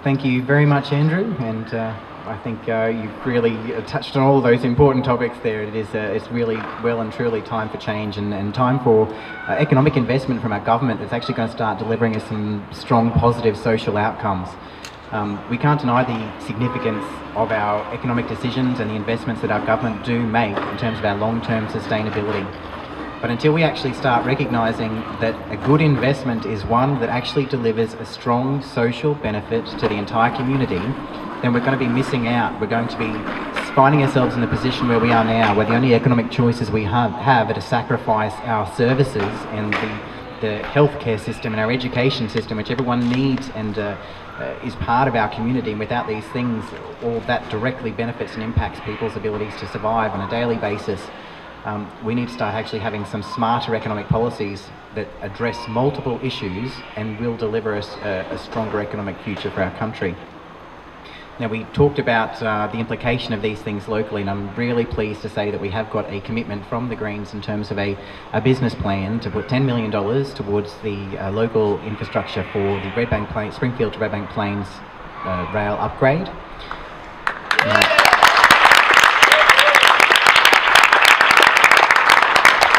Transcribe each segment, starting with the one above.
Thank you very much, Andrew, and I think you've really touched on all of those important topics there. It's really well and truly time for change and time for economic investment from our government that's actually going to start delivering us some strong, positive social outcomes. We can't deny the significance of our economic decisions and the investments that our government do make in terms of our long-term sustainability. But until we actually start recognising that a good investment is one that actually delivers a strong social benefit to the entire community, then we're going to be missing out. We're going to be finding ourselves in the position where we are now, where the only economic choices we have are to sacrifice our services and the healthcare system and our education system, which everyone needs and is part of our community. And without these things, all that directly benefits and impacts people's abilities to survive on a daily basis. We need to start actually having some smarter economic policies that address multiple issues and will deliver us a stronger economic future for our country. Now, we talked about the implication of these things locally, and I'm really pleased to say that we have got a commitment from the Greens in terms of a business plan to put $10 million towards the local infrastructure for the Springfield to Redbank Plains rail upgrade.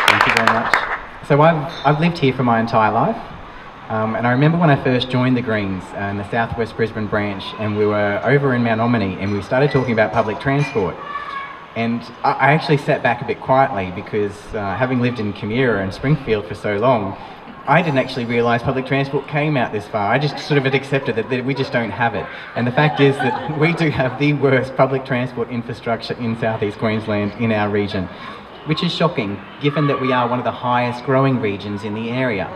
Thank you very much. So I've lived here for my entire life. And I remember when I first joined the Greens in the Southwest Brisbane branch, and we were over in Mount Omni and we started talking about public transport. And I actually sat back a bit quietly because having lived in Camira and Springfield for so long, I didn't actually realise public transport came out this far. I just sort of had accepted that we just don't have it. And the fact is that we do have the worst public transport infrastructure in southeast Queensland in our region, which is shocking given that we are one of the highest growing regions in the area.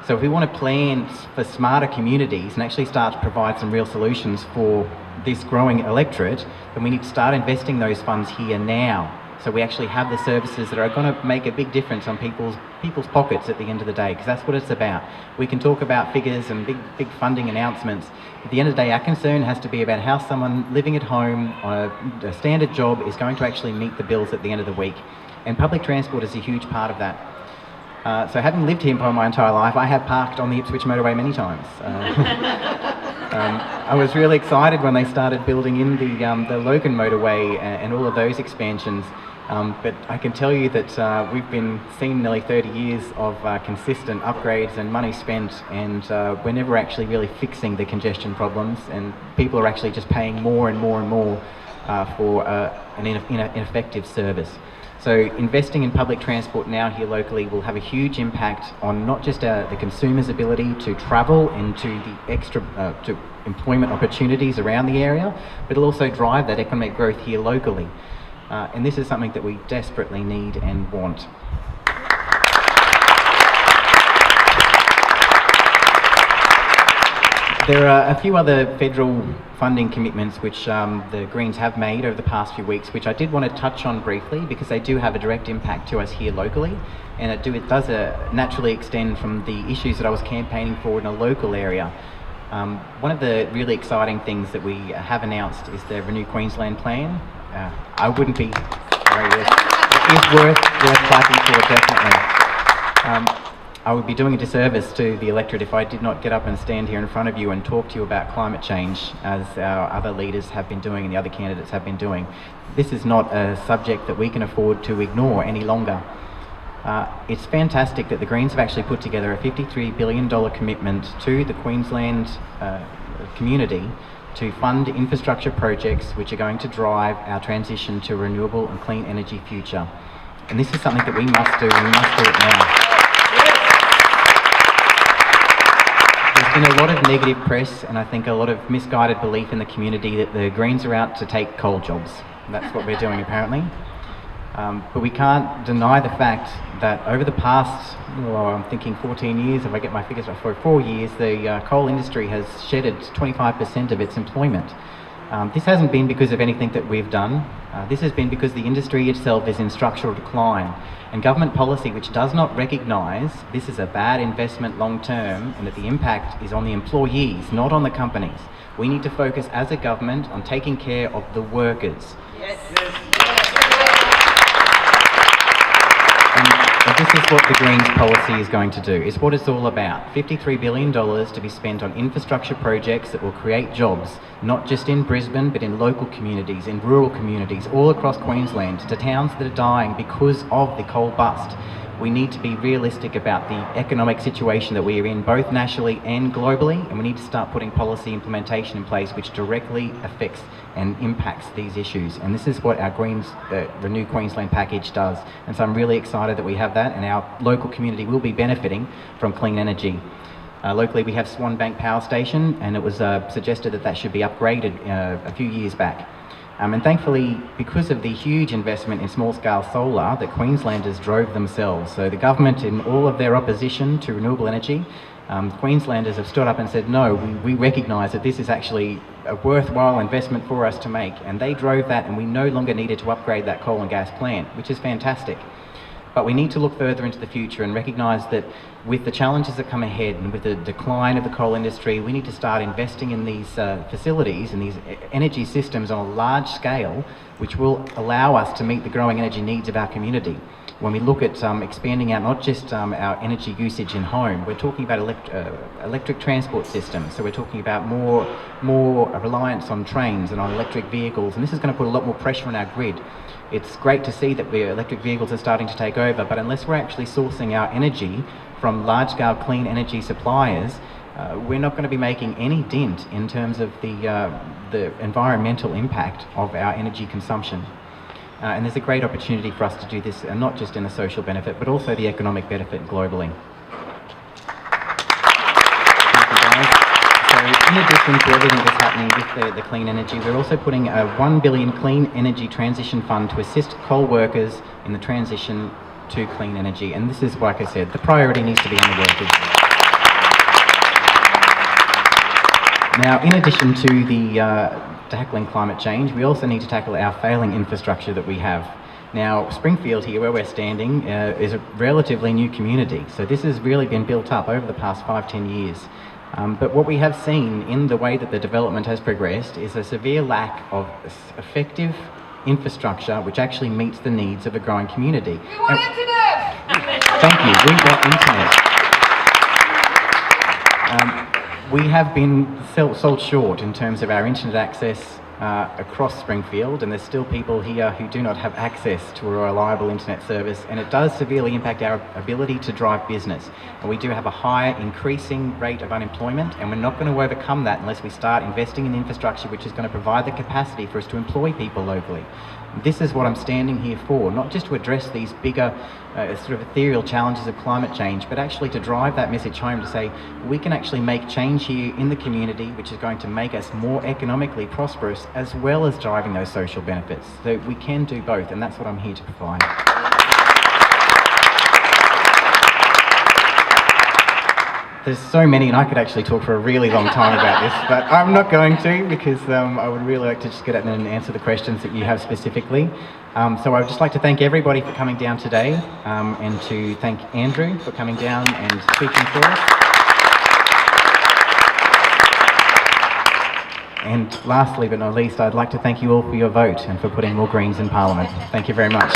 So if we want to plan for smarter communities and actually start to provide some real solutions for this growing electorate, then we need to start investing those funds here now. So we actually have the services that are going to make a big difference on people's pockets at the end of the day, because that's what it's about. We can talk about figures and big funding announcements. At the end of the day, our concern has to be about how someone living at home on a standard job is going to actually meet the bills at the end of the week. And public transport is a huge part of that. So having lived here for my entire life, I have parked on the Ipswich motorway many times. I was really excited when they started building in the Logan motorway and all of those expansions. But I can tell you that we've been seeing nearly 30 years of consistent upgrades and money spent, and we're never actually really fixing the congestion problems, and people are actually just paying more and more and more for an ineffective service. So investing in public transport now here locally will have a huge impact on not just the consumer's ability to travel and to the extra to employment opportunities around the area, but it'll also drive that economic growth here locally. And this is something that we desperately need and want. There are a few other federal funding commitments which the Greens have made over the past few weeks, which I did want to touch on briefly because they do have a direct impact to us here locally, and it does naturally extend from the issues that I was campaigning for in a local area. One of the really exciting things that we have announced is the Renew Queensland plan. I wouldn't be very good. It is worth clapping for, definitely. I would be doing a disservice to the electorate if I did not get up and stand here in front of you and talk to you about climate change, as our other leaders have been doing and the other candidates have been doing. This is not a subject that we can afford to ignore any longer. It's fantastic that the Greens have actually put together a $53 billion commitment to the Queensland community to fund infrastructure projects which are going to drive our transition to a renewable and clean energy future. And this is something that we must do, and we must do it now. There's been a lot of negative press and I think a lot of misguided belief in the community that the Greens are out to take coal jobs. That's what we're doing apparently. But we can't deny the fact that over the past, I'm thinking 14 years, if I get my figures right, for 4 years, the coal industry has shedded 25% of its employment. This hasn't been because of anything that we've done. This has been because the industry itself is in structural decline, and government policy which does not recognise this is a bad investment long term and that the impact is on the employees, not on the companies. We need to focus as a government on taking care of the workers. Yes. And this is what the Greens policy is going to do. It's what it's all about. $53 billion to be spent on infrastructure projects that will create jobs, not just in Brisbane, but in local communities, in rural communities, all across Queensland, to towns that are dying because of the coal bust. We need to be realistic about the economic situation that we are in, both nationally and globally, and we need to start putting policy implementation in place which directly affects and impacts these issues. And this is what our Greens Renew Queensland package does. And so I'm really excited that we have that, and our local community will be benefiting from clean energy. Locally, we have Swanbank Power Station, and it was suggested that that should be upgraded a few years back. And thankfully, because of the huge investment in small-scale solar that Queenslanders drove themselves, so the government, in all of their opposition to renewable energy, Queenslanders have stood up and said, no, we recognise that this is actually a worthwhile investment for us to make, and they drove that, and we no longer needed to upgrade that coal and gas plant, which is fantastic. But we need to look further into the future and recognise that with the challenges that come ahead and with the decline of the coal industry, we need to start investing in these facilities and these energy systems on a large scale, which will allow us to meet the growing energy needs of our community. When we look at expanding out not just our energy usage in home, we're talking about electric transport systems. So we're talking about more reliance on trains and on electric vehicles, and this is going to put a lot more pressure on our grid. It's great to see that the electric vehicles are starting to take over, but unless we're actually sourcing our energy from large-scale clean energy suppliers, we're not going to be making any dent in terms of the environmental impact of our energy consumption. And there's a great opportunity for us to do this, not just in the social benefit, but also the economic benefit globally. So in addition to everything that's happening with the clean energy, we're also putting a $1 billion Clean Energy Transition Fund to assist coal workers in the transition to clean energy. And this is, like I said, the priority needs to be on the workers. Now, in addition to the tackling climate change, we also need to tackle our failing infrastructure that we have. Now, Springfield here, where we're standing, is a relatively new community. So this has really been built up over the past 5-10 years. But what we have seen in the way that the development has progressed is a severe lack of effective infrastructure which actually meets the needs of a growing community. We want internet! Thank you, we want internet. We have been sold short in terms of our internet access across Springfield, and there's still people here who do not have access to a reliable internet service, and it does severely impact our ability to drive business. And we do have a high increasing rate of unemployment, and we're not going to overcome that unless we start investing in infrastructure which is going to provide the capacity for us to employ people locally. This is what I'm standing here for, not just to address these bigger sort of ethereal challenges of climate change, but actually to drive that message home to say we can actually make change here in the community which is going to make us more economically prosperous as well as driving those social benefits. So we can do both, and that's what I'm here to provide. There's so many, and I could actually talk for a really long time about this, but I'm not going to, because I would really like to just get out and answer the questions that you have specifically. So I would just like to thank everybody for coming down today, and to thank Andrew for coming down and speaking for us. And lastly but not least, I'd like to thank you all for your vote and for putting more Greens in Parliament. Thank you very much.